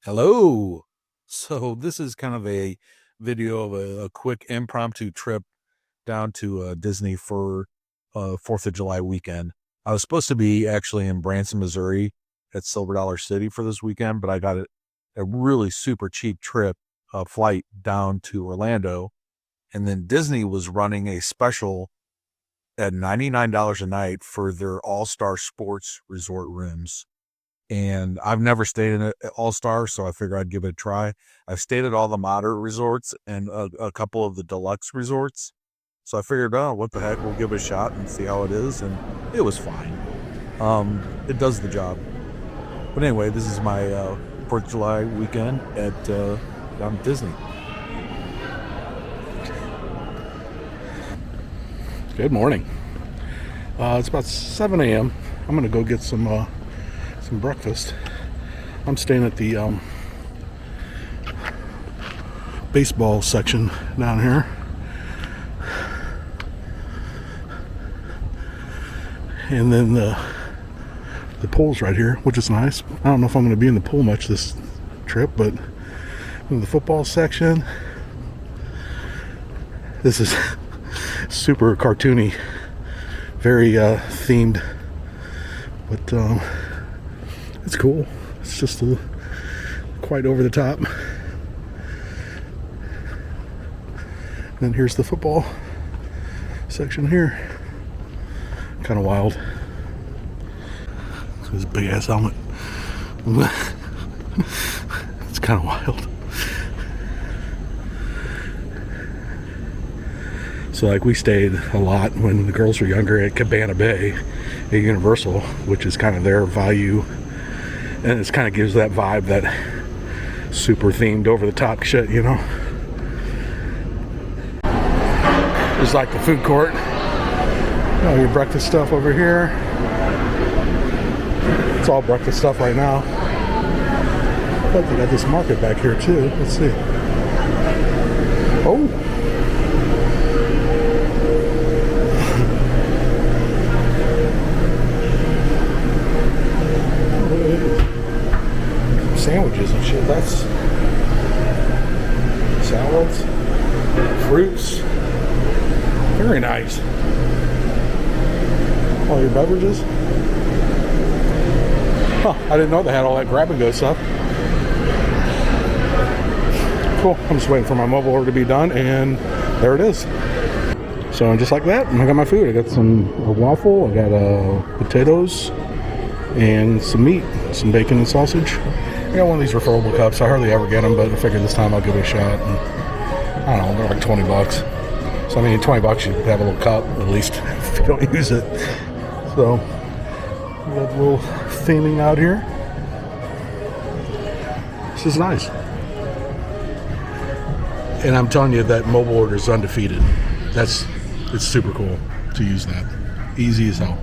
Hello. So this is kind of a video of a quick impromptu trip down to Disney for 4th of July weekend. I was supposed to be actually in Branson, Missouri at Silver Dollar City for this weekend, but I got a really super cheap flight down to Orlando. And then Disney was running a special at $99 a night for their All-Star Sports Resort rooms. And I've never stayed in an All-Star, so I figured I'd give it a try. I've stayed at all the moderate resorts and a couple of the deluxe resorts. So I figured, oh, what the heck, we'll give it a shot and see how it is, and it was fine. It does the job. But anyway, this is my 4th of July weekend at down at Disney. Good morning. It's about 7 a.m. I'm gonna go get some breakfast. I'm staying at the baseball section down here. And then the pool's right here, which is nice. I don't know if I'm going to be in the pool much this trip, but in the football section, this is super cartoony, very themed, but it's cool. It's just quite over the top. And then here's the football section here. Kind of wild. This big ass helmet. It's kind of wild. So like we stayed a lot when the girls were younger at Cabana Bay at Universal, which is kind of their value, and it kind of gives that vibe, that super themed over the top shit, you know. There's like the food court. Oh, your breakfast stuff over here. It's all breakfast stuff right now. But they got this market back here too. Let's see. Oh. Sandwiches and shit. That's salads, fruits. Very nice. All your beverages. Huh, I didn't know they had all that grab and go stuff. Cool. I'm just waiting for my mobile order to be done, and there it is. So just like that, I got my food. I got a waffle, I got potatoes, and some meat, some bacon and sausage. I got one of these refillable cups. I hardly ever get them, but I figured this time I'll give it a shot. And I don't know, they're like $20. So I mean, $20 you have a little cup at least if you don't use it. So we got a little theming out here. This is nice. And I'm telling you that mobile order is undefeated. It's super cool to use that. Easy as hell.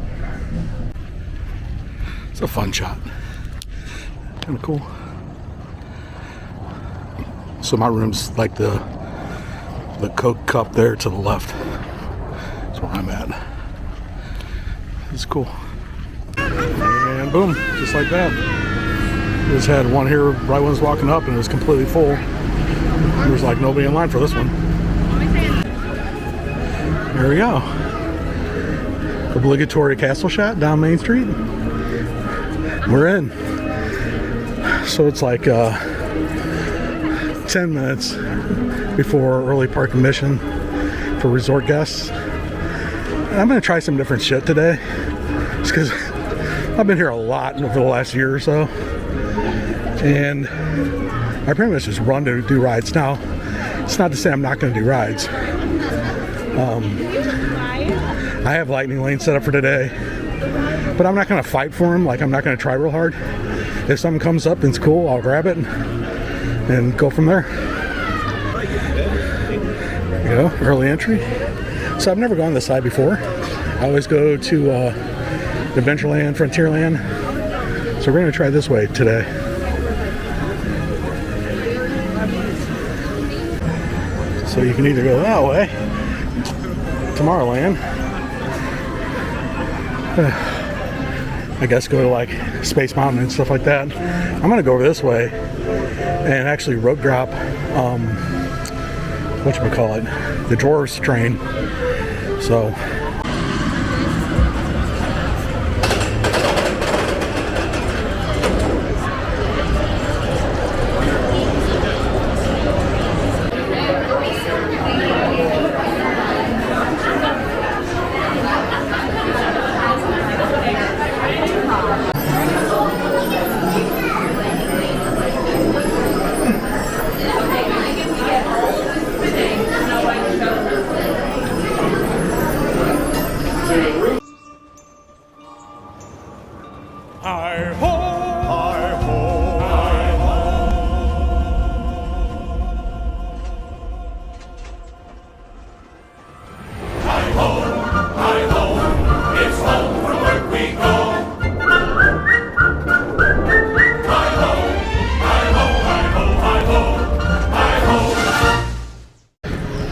It's a fun shot. Kind of cool. So my room's like the Coke cup there to the left. That's where I'm at. It's cool. And boom, just like that. Just had one here right when I was walking up, and it was completely full. There was like nobody in line for this one. There we go. Obligatory castle shot down Main Street. We're in. So it's like 10 minutes before early park admission for resort guests. And I'm gonna try some different shit today, just because I've been here a lot over the last year or so, and I pretty much just run to do rides. Now, it's not to say I'm not gonna do rides. I have Lightning Lane set up for today, but I'm not gonna fight for them. Like, I'm not gonna try real hard. If something comes up and it's cool, I'll grab it and go from there. There you go, early entry. So I've never gone this side before. I always go to Adventureland, Frontierland. So we're gonna try this way today. So you can either go that way, Tomorrowland, I guess go to like Space Mountain and stuff like that. I'm gonna go over this way and actually rope drop whatchamacallit, the Drawers train. So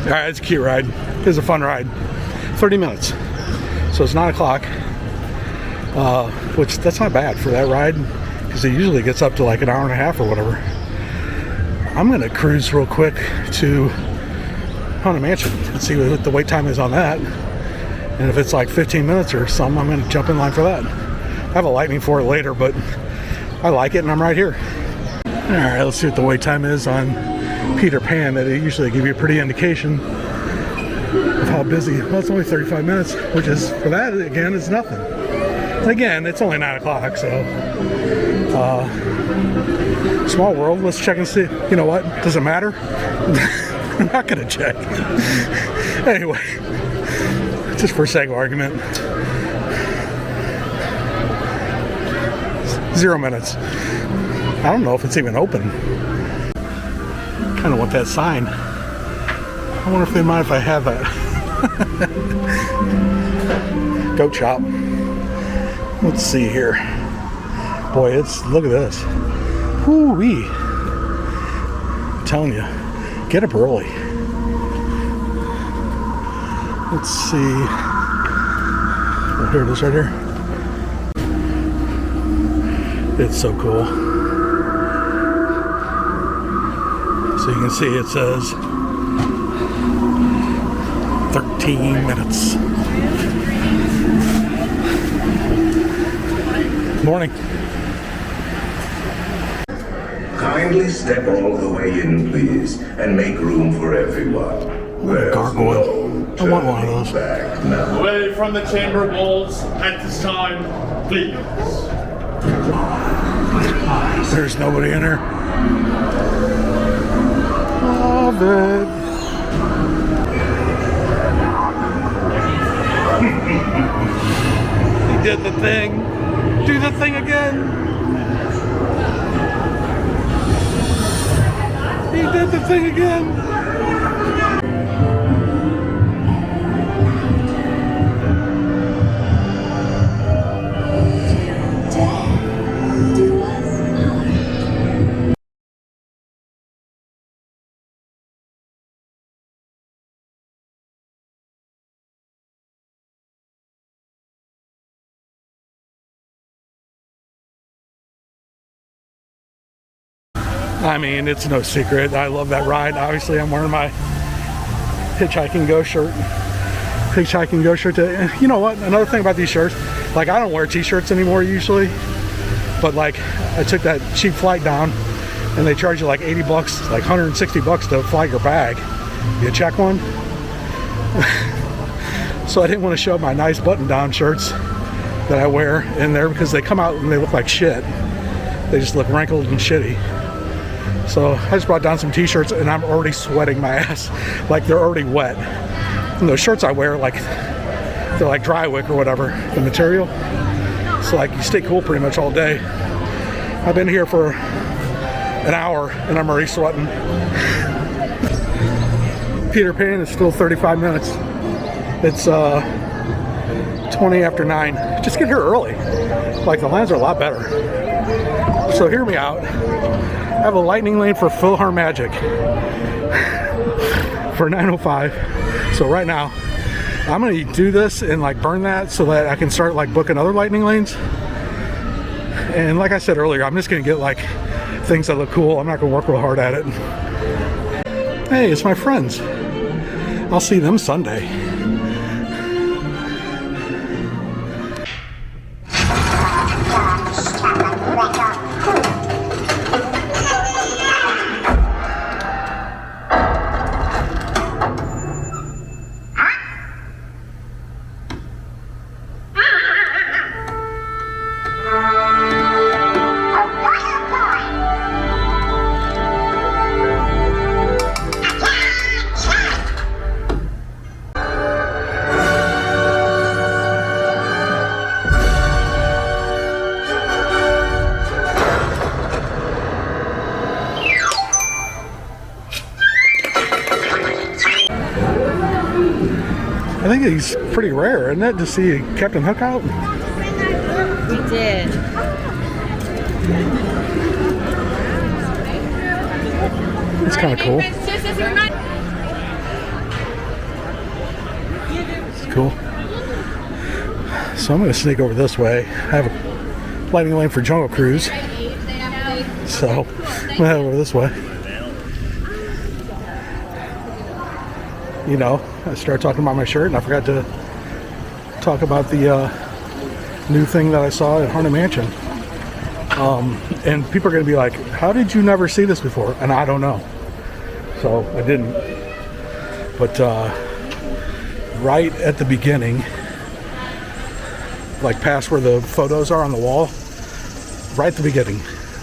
alright, it's a cute ride. It's a fun ride. 30 minutes. So it's 9 o'clock. Which, that's not bad for that ride, because it usually gets up to like an hour and a half or whatever. I'm gonna cruise real quick to Haunted Mansion and see what the wait time is on that. And if it's like 15 minutes or something, I'm gonna jump in line for that. I have a lightning for it later, but I like it and I'm right here. Alright, let's see what the wait time is on Peter Pan. That it usually give you a pretty indication of how busy. Well, it's only 35 minutes, which is, for that, again, it's nothing. Again, it's only 9 o'clock, so small world. Let's check and see. You know what? Does it matter? I'm not gonna check. Anyway, just for sake of argument, 0 minutes. I don't know if it's even open. Kind of want that sign. I wonder if they mind if I have that. Goat chop. Let's see here. Boy, look at this. Whoo-wee. I'm telling you, get up early. Let's see. Oh, here it is right here. It's so cool. So you can see it says 13 minutes. Morning. Kindly step all the way in, please, and make room for everyone. There's gargoyle. no I want one of turning those. back now. Away from the chamber walls at this time, please. There's nobody in here. Love it. He did the thing. Do the thing again. He did the thing again. I mean, it's no secret. I love that ride. Obviously, I'm wearing my Hitchhiking Ghost shirt. Hitchhiking Ghost shirt. You know what? Another thing about these shirts, like, I don't wear t-shirts anymore usually, but like, I took that cheap flight down, and they charge you like 80 bucks, like 160 bucks to fly your bag. You check one. So I didn't want to show my nice button-down shirts that I wear in there because they come out and they look like shit. They just look wrinkled and shitty. So I just brought down some t-shirts and I'm already sweating my ass. Like, they're already wet. And those shirts I wear, like, they're like dry wick or whatever, the material. So like, you stay cool pretty much all day. I've been here for an hour and I'm already sweating. Peter Pan is still 35 minutes. It's 20 after 9. Just get here early. Like, the lines are a lot better. So hear me out. I have a lightning lane for PhilharMagic for 9:05. So right now, I'm gonna do this and like burn that so that I can start like booking other lightning lanes. And like I said earlier, I'm just gonna get like things that look cool. I'm not gonna work real hard at it. Hey, it's my friends. I'll see them Sunday. I think he's pretty rare, isn't it, to see Captain Hook out? We did. It's kind of cool. It's cool. So I'm going to sneak over this way. I have a lightning lane for Jungle Cruise. So I'm going to head over this way. You know, I started talking about my shirt and I forgot to talk about the new thing that I saw at Haunted Mansion. And people are going to be like, how did you never see this before? And I don't know. So I didn't. But right at the beginning, like past where the photos are on the wall, right at the beginning,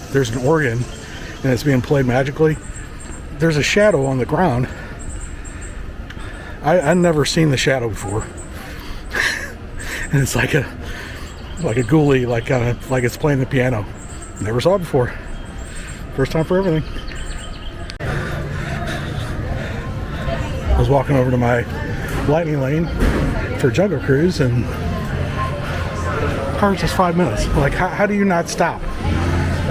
there's an organ and it's being played magically. There's a shadow on the ground. I've never seen the shadow before. And it's like a ghoulie, like it's playing the piano. Never saw it before. First time for everything. I was walking over to my lightning lane for Jungle Cruise and car's just 5 minutes. Like, how do you not stop?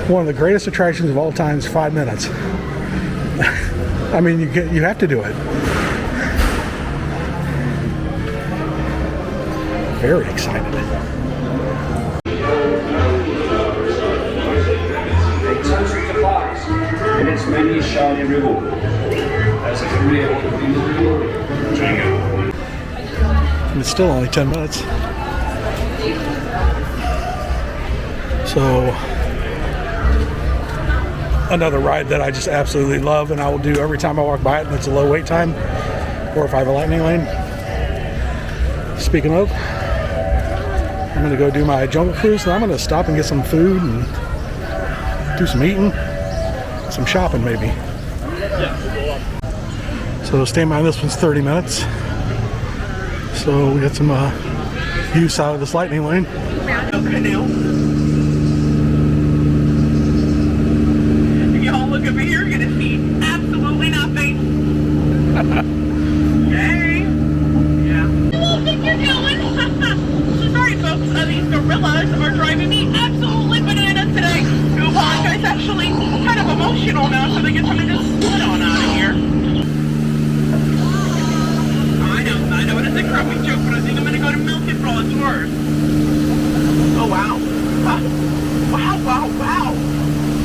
One of the greatest attractions of all time is 5 minutes. I mean, you have to do it. Very excited. Accessory supplies, and it's many shown in reward. As a career, It's still only 10 minutes. So, another ride that I just absolutely love and I will do every time I walk by it, and it's a low wait time, or if I have a lightning lane. Speaking of, I'm going to go do my Jungle Cruise, and I'm going to stop and get some food and do some eating, some shopping maybe. So stay in mind, this one's 30 minutes. So we got some use out of this lightning lane. If y'all look over here, you're gonna see absolutely nothing. Hey. Yeah. What do you think you're doing? Sorry, folks. These gorillas are driving me absolutely bananas today. I apologize. Actually, kind of emotional now, so they get something to split on out of here. I know it is a crappy joke, but I think I'm gonna go to milk it for all it's worth. Oh wow. Wow.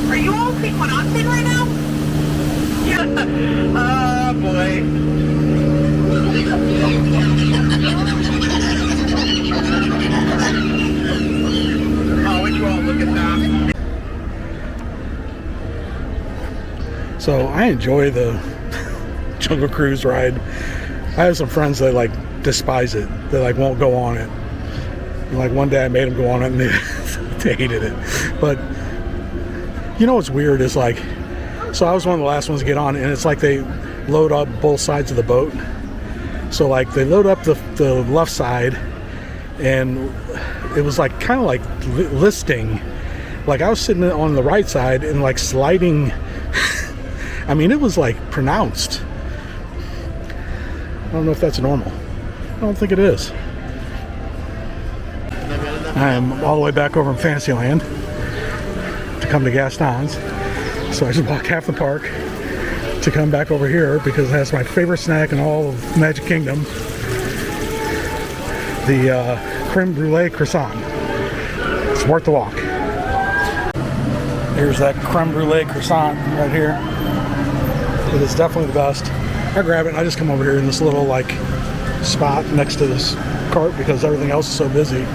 Are you all seeing what I'm seeing right now? Yeah. Oh boy. Oh, would you all look at that? So I enjoy the Jungle Cruise ride. I have some friends that like despise it. They like won't go on it. And like one day I made them go on it and they hated it. But you know what's weird is like, so I was one of the last ones to get on, and it's like they load up both sides of the boat. So like they load up the left side, and it was like kind of like listing. Like I was sitting on the right side and like sliding. I mean, it was like pronounced. I don't know if that's normal. I don't think it is. I am all the way back over in Fantasyland to come to Gaston's. So I just walked half the park to come back over here because it has my favorite snack in all of Magic Kingdom. The creme brulee croissant. It's worth the walk. Here's that creme brulee croissant right here. It is definitely the best. I grab it and I just come over here in this little like spot next to this cart because everything else is so busy. I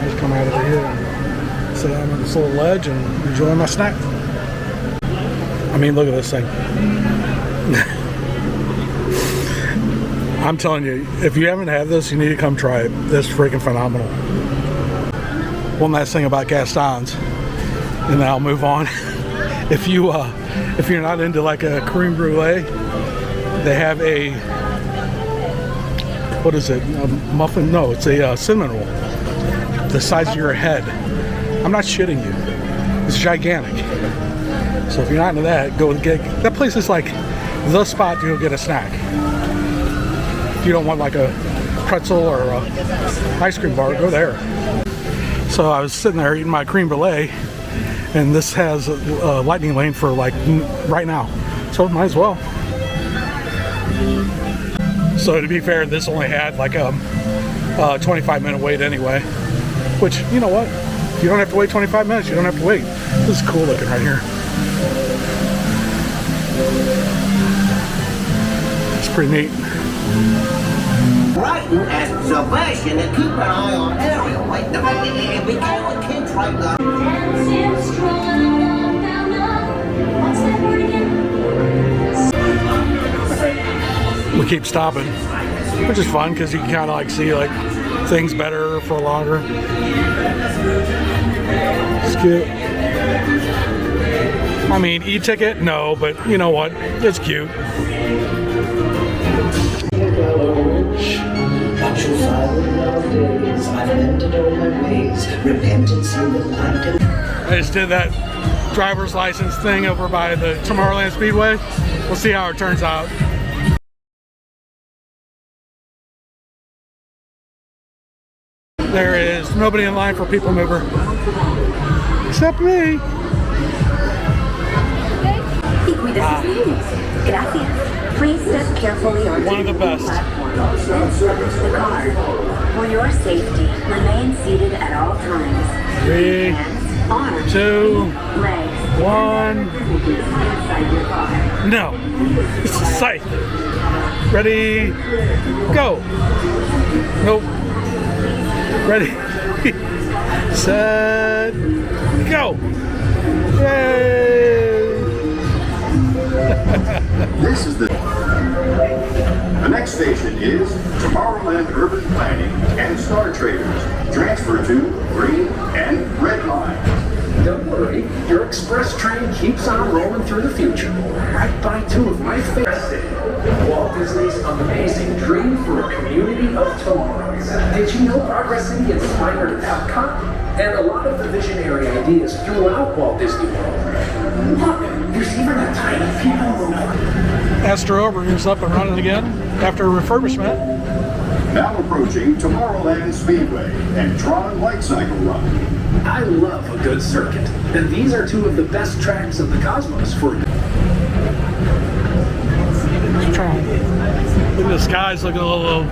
just come out over here and sit down on this little ledge and enjoy my snack. I mean, look at this thing. I'm telling you, if you haven't had this, you need to come try it. It's freaking phenomenal. One last thing about Gaston's, and then I'll move on. If you're not into like a creme brulee, they have a, what is it? A muffin? No, it's a cinnamon roll, the size of your head. I'm not shitting you. It's gigantic. So if you're not into that, go get. That place is like the spot to go get a snack. If you don't want like a pretzel or a ice cream bar, go there. So I was sitting there eating my creme brulee, and this has a lightning lane for like right now. So might as well. So to be fair, this only had like a 25-minute wait anyway. Which, you know what? If you don't have to wait 25 minutes, you don't have to wait. This is cool looking right here. It's pretty neat. Brighton as Sebastian and keep an eye on Ariel. Wait, no, we can't kids right now. We keep stopping, which is fun because you can kind of like see like things better for longer. It's cute. I mean, e-ticket? No, but you know what? It's cute. I just did that driver's license thing over by the Tomorrowland Speedway. We'll see how it turns out. There is nobody in line for People Mover. Except me. Gracias. Please step carefully onto one of the best. The car. For your safety, remain seated at all times. 3, Hands, arms, 2, legs, 1. inside your car. No. It's a sight. Ready? Go. Nope. Ready? Set. Go. Yay! This is the next station is Tomorrowland Urban Planning and Star Traders. Transfer to green and red lines. Don't worry, your express train keeps on rolling through the future, right by two of my favorites. Walt Disney's amazing dream for a community of tomorrows. Did you know Progress City inspired Epcot? And a lot of the visionary ideas throughout Walt Disney World. Look, there's even a tiny people mover. Astro is up and running again after refurbishment. Now approaching Tomorrowland Speedway and Tron Light Cycle Run. I love a good circuit, and these are two of the best tracks of the cosmos for Tron. Look at the skies looking a little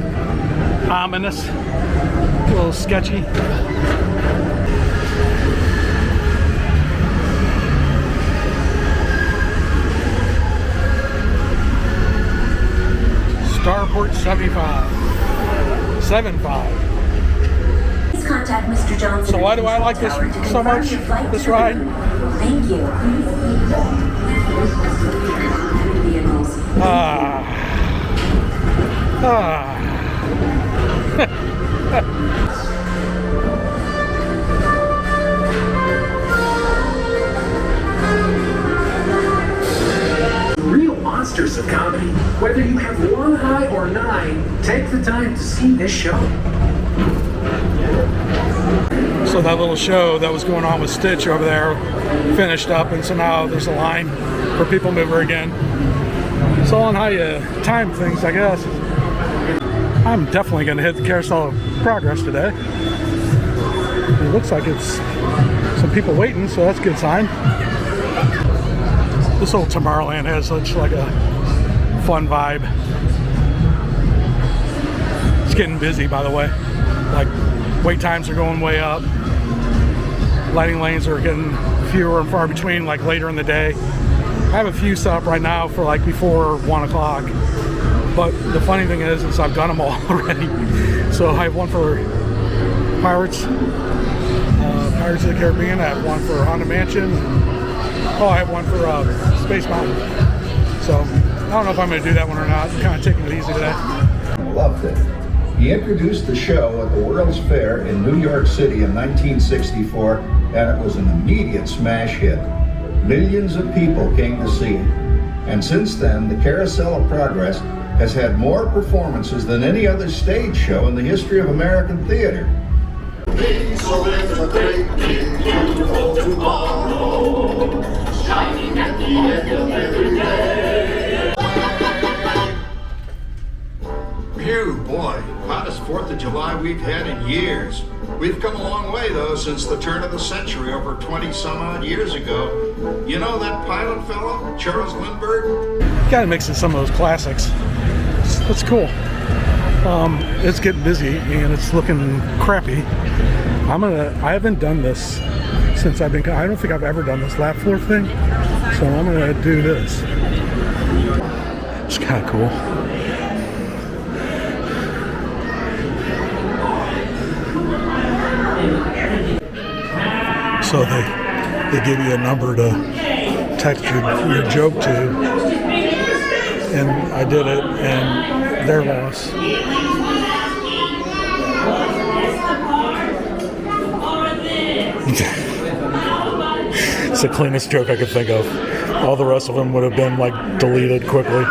ominous, a little sketchy. Starport 75. Please contact Mr. Johnson. So why do I like this so much, this ride? Thank you. Real monsters of comedy. Whether you have one eye or 9, take the time to see this show. So that little show that was going on with Stitch over there finished up, and so now there's a line for People Mover again. It's all on how you time things, I guess. I'm definitely going to hit the Carousel of Progress today. It looks like it's some people waiting, so that's a good sign. This old Tomorrowland has such like a fun vibe. It's getting busy, by the way. Like, wait times are going way up. lighting lanes are getting fewer and far between, like later in the day. I have a few set up right now for like before 1 o'clock. But the funny thing is I've done them all already. So I have one for Pirates of the Caribbean. I have one for Haunted Mansion. I have one for Space Mountain. So I don't know if I'm going to do that one or not. I'm kind of taking it easy today. Loved it. He introduced the show at the World's Fair in New York City in 1964, and it was an immediate smash hit. Millions of people came to see it. And since then, the Carousel of Progress has had more performances than any other stage show in the history of American theater. So there's a great big beautiful tomorrow, shining at the end of every day. Phew, boy, hottest 4th of July we've had in years. We've come a long way, though, since the turn of the century, over 20-some-odd years ago. You know that pilot fellow, Charles Lindbergh? Gotta mix in some of those classics. That's cool. It's getting busy and it's looking crappy. I haven't done this since I don't think I've ever done this lap floor thing. So I'm gonna do this. It's kind of cool. So they give you a number to text your joke to, and I did it, and their loss. It's the cleanest joke I could think of. All the rest of them would have been like deleted quickly.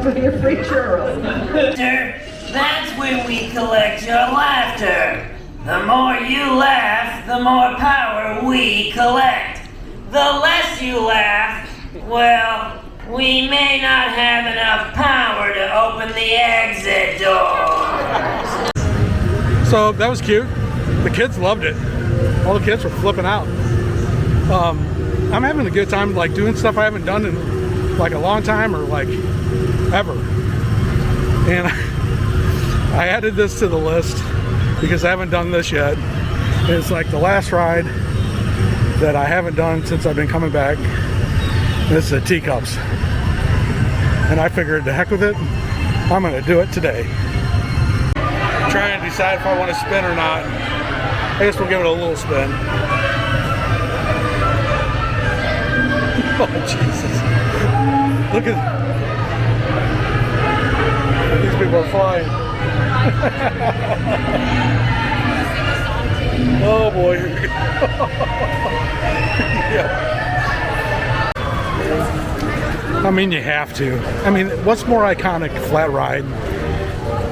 For your free churro. That's when we collect your laughter. The more you laugh, the more power we collect. The less you laugh, well, we may not have enough power to open the exit door. So that was cute. The kids loved it. All the kids were flipping out. I'm having a good time, like doing stuff I haven't done in like a long time or like ever. And I added this to the list because I haven't done this yet. It's like the last ride that I haven't done since I've been coming back. It's the teacups. And I figured, the heck with it, I'm gonna do it today. I'm trying to decide if I want to spin or not. I guess we'll give it a little spin. Oh, Jesus. Look at these people are flying. Oh boy. Yeah. I mean, you have to. I mean, what's more iconic flat ride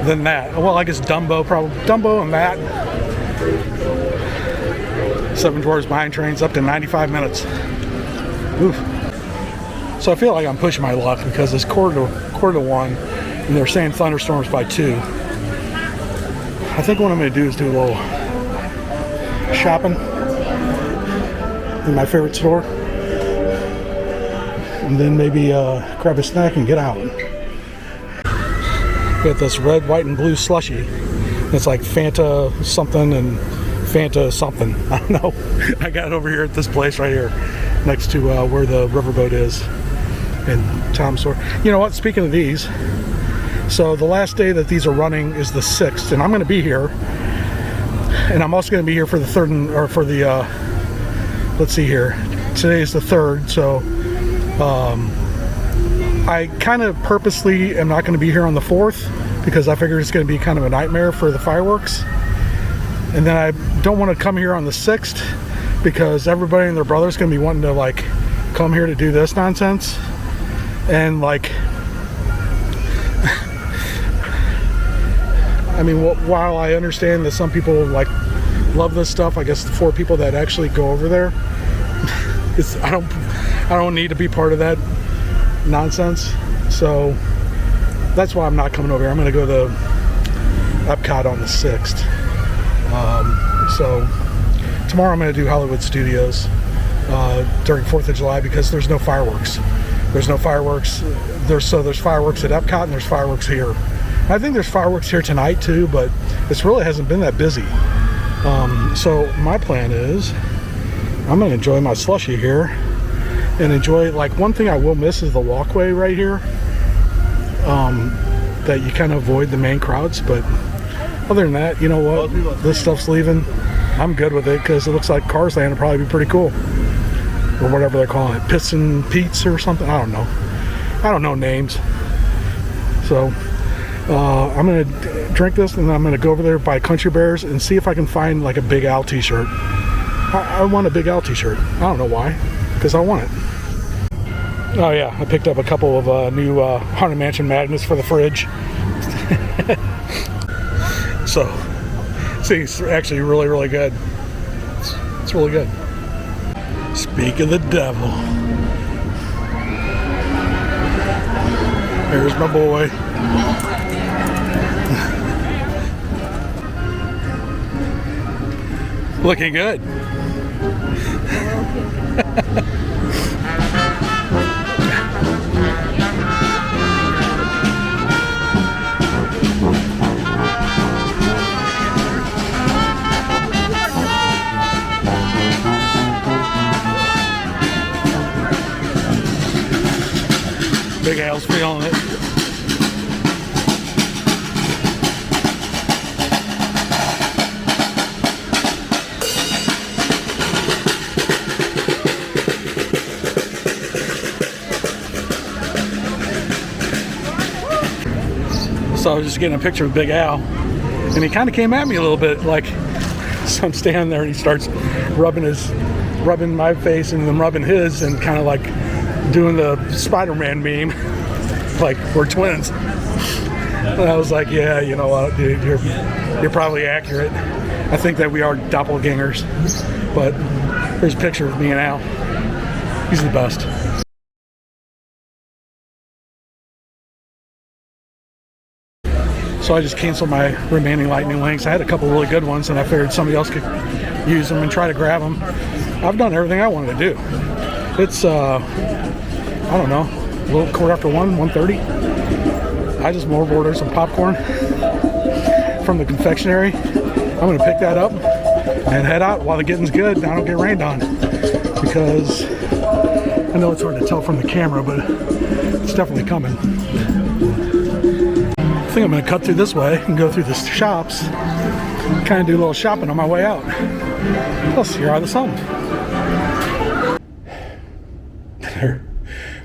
than that? Well, I guess Dumbo, probably. Dumbo and that. Seven Dwarfs Mine Train's up to 95 minutes. Oof. So I feel like I'm pushing my luck because it's quarter to 1 and they're saying thunderstorms by 2. I think what I'm going to do is do a little shopping in my favorite store and then maybe grab a snack and get out. Got this red, white, and blue slushie. It's like Fanta something and Fanta something. I don't know. I got it over here at this place right here next to where the riverboat is in Tom's store. You know what? Speaking of these, so the last day that these are running is the 6th, and I'm going to be here. And I'm also going to be here for the 3rd, or for the, let's see here. Today is the 3rd, so I kind of purposely am not going to be here on the 4th because I figure it's going to be kind of a nightmare for the fireworks. And then I don't want to come here on the 6th because everybody and their brother's going to be wanting to like come here to do this nonsense. And like, I mean, while I understand that some people like love this stuff, I guess the 4 people that actually go over there, I don't need to be part of that nonsense. So that's why I'm not coming over here. I'm going to go to Epcot on the 6th. So tomorrow I'm going to do Hollywood Studios during 4th of July because there's no fireworks. There's no fireworks. There's fireworks at Epcot and there's fireworks here. I think there's fireworks here tonight too, but this really hasn't been that busy. So my plan is I'm going to enjoy my slushie here and enjoy, like, one thing I will miss is the walkway right here. That you kind of avoid the main crowds, but other than that, you know what? This stuff's leaving. I'm good with it because it looks like Cars Land will probably be pretty cool. Or whatever they're calling it. Pits and Pete's or something. I don't know. I don't know names. So I'm going to drink this and then I'm going to go over there by Country Bears and see if I can find like a Big Al t-shirt. I want a Big Al t-shirt. I don't know why. Because I want it. Oh yeah, I picked up a couple of new Haunted Mansion magnets for the fridge. So, see, it's actually really, really good. It's really good. Speak of the devil. There's my boy. Looking good. Big Al's feeling it. So I was just getting a picture of Big Al, and he kind of came at me a little bit, like, so I'm standing there and he starts rubbing my face and then rubbing his and kind of like doing the Spider-Man meme, like we're twins. And I was like, yeah, you know what, dude, you're probably accurate. I think that we are doppelgangers. But there's a picture of me and Al. He's the best. So I just canceled my remaining Lightning Links. I had a couple really good ones, and I figured somebody else could use them and try to grab them. I've done everything I wanted to do. It's I don't know, a little 1:45, 1:30. I just more ordered some popcorn from the confectionery. I'm gonna pick that up and head out while the getting's good and I don't get rained on, because I know it's hard to tell from the camera, but it's definitely coming. I think I'm gonna cut through this way and go through the shops, kind of do a little shopping on my way out. Plus, here are the sun.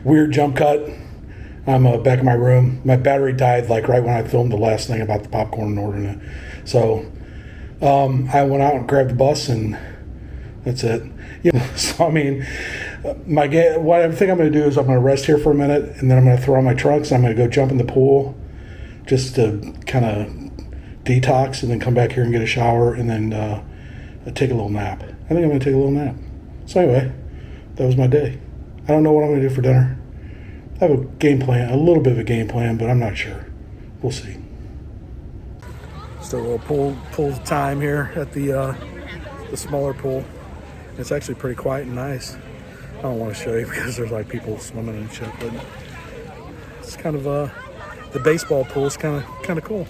Weird jump cut. I'm back in my room. My battery died like right when I filmed the last thing about the popcorn and ordering it. So I went out and grabbed the bus, and that's it. So I mean, what I think I'm going to do is I'm going to rest here for a minute, and then I'm going to throw on my trunks. I'm going to go jump in the pool, just to kind of detox, and then come back here and get a shower, and then take a little nap. I think I'm going to take a little nap. So anyway, that was my day. I don't know what I'm going to do for dinner. I have a game plan, a little bit of a game plan, but I'm not sure. We'll see. Just a little pool time here at the smaller pool. It's actually pretty quiet and nice. I don't want to show you because there's like people swimming and shit, but it's kind of the baseball pool is kind of cool.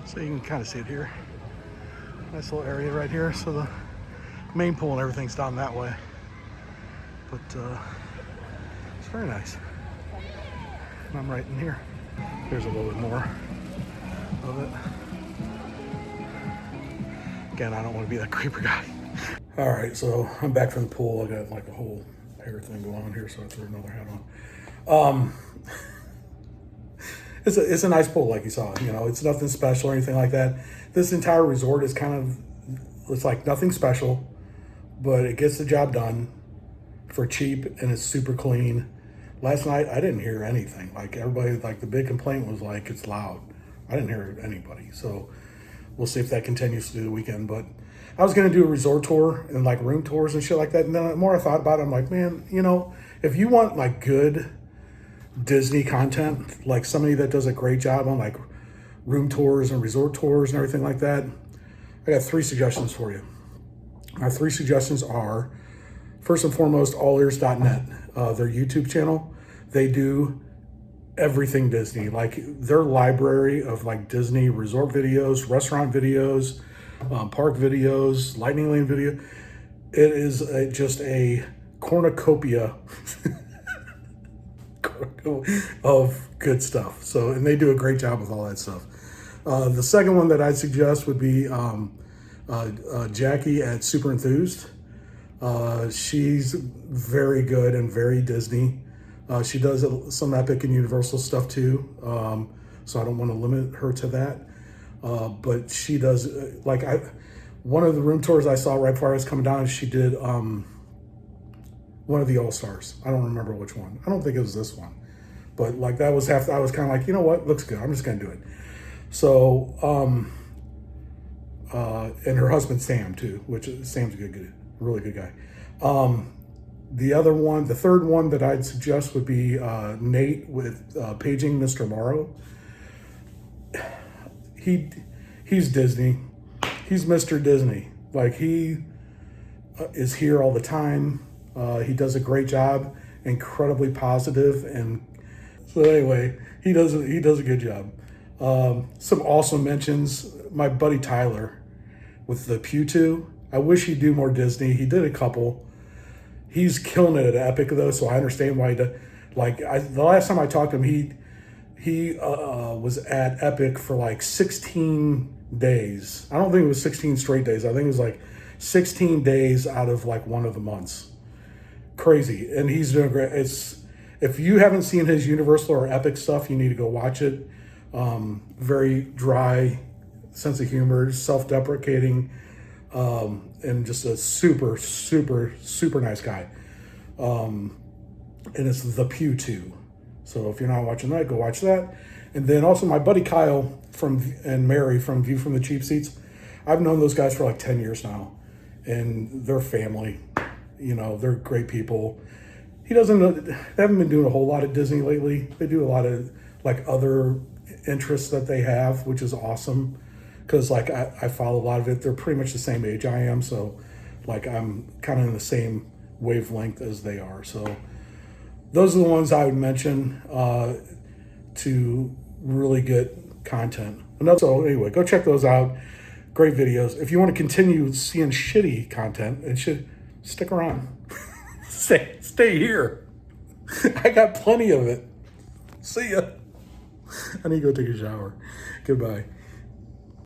So you can kind of see it here. Nice little area right here. So the main pool and everything's down that way, but it's very nice. And I'm right in here. Here's a little bit more of it. Again, I don't want to be that creeper guy. All right, so I'm back from the pool. I got like a whole hair thing going on here, so I threw another hat on. It's a nice pool, like you saw. You know, it's nothing special or anything like that. This entire resort is it's like nothing special, but it gets the job done for cheap, and it's super clean. Last night, I didn't hear anything. Like everybody, like the big complaint was like, it's loud. I didn't hear anybody. So we'll see if that continues through the weekend. But I was going to do a resort tour and like room tours and shit like that. And then the more I thought about it, I'm like, man, you know, if you want like good Disney content, like somebody that does a great job on like room tours and resort tours and everything like that, I got 3 suggestions for you. My 3 suggestions are, first and foremost, allears.net, their YouTube channel. They do everything Disney, like their library of like Disney resort videos, restaurant videos, park videos, Lightning Lane video. It is just a cornucopia of good stuff. So, and they do a great job with all that stuff. The second one that I'd suggest would be Jackie at Super Enthused. She's very good and very Disney. She does some Epic and Universal stuff too. So I don't want to limit her to that. But she does, like, one of the room tours I saw right before I was coming down, she did one of the All-Stars. I don't remember which one. I don't think it was this one. But like that was I was kind of like, you know what, looks good. I'm just going to do it. So, and her husband Sam too, which Sam's a good, really good guy. The third one that I'd suggest would be Nate with Paging Mr. Morrow. He's Disney. He's Mr. Disney. Like he is here all the time. He does a great job, incredibly positive, and so anyway, he does a good job. Some awesome mentions. My buddy Tyler with the Pew 2. I wish he'd do more Disney. He did a couple. He's killing it at Epic though, so I understand why he does. Like the last time I talked to him, he was at Epic for like 16 days. I don't think it was 16 straight days. I think it was like 16 days out of like one of the months. Crazy. And he's doing great. If you haven't seen his Universal or Epic stuff, you need to go watch it. Very dry sense of humor, self-deprecating, and just a super, super, super nice guy. And it's the Pew 2. So if you're not watching that, go watch that. And then also my buddy Kyle and Mary from View from the Cheap Seats. I've known those guys for like 10 years now, and they're family. You know, they're great people. They haven't been doing a whole lot of Disney lately. They do a lot of like other interests that they have, which is awesome. Cause like I follow a lot of it. They're pretty much the same age I am. So like I'm kind of in the same wavelength as they are. So those are the ones I would mention to really get content. So anyway, go check those out. Great videos. If you want to continue seeing shitty content, stick around. Stay here. I got plenty of it. See ya. I need to go take a shower. Goodbye.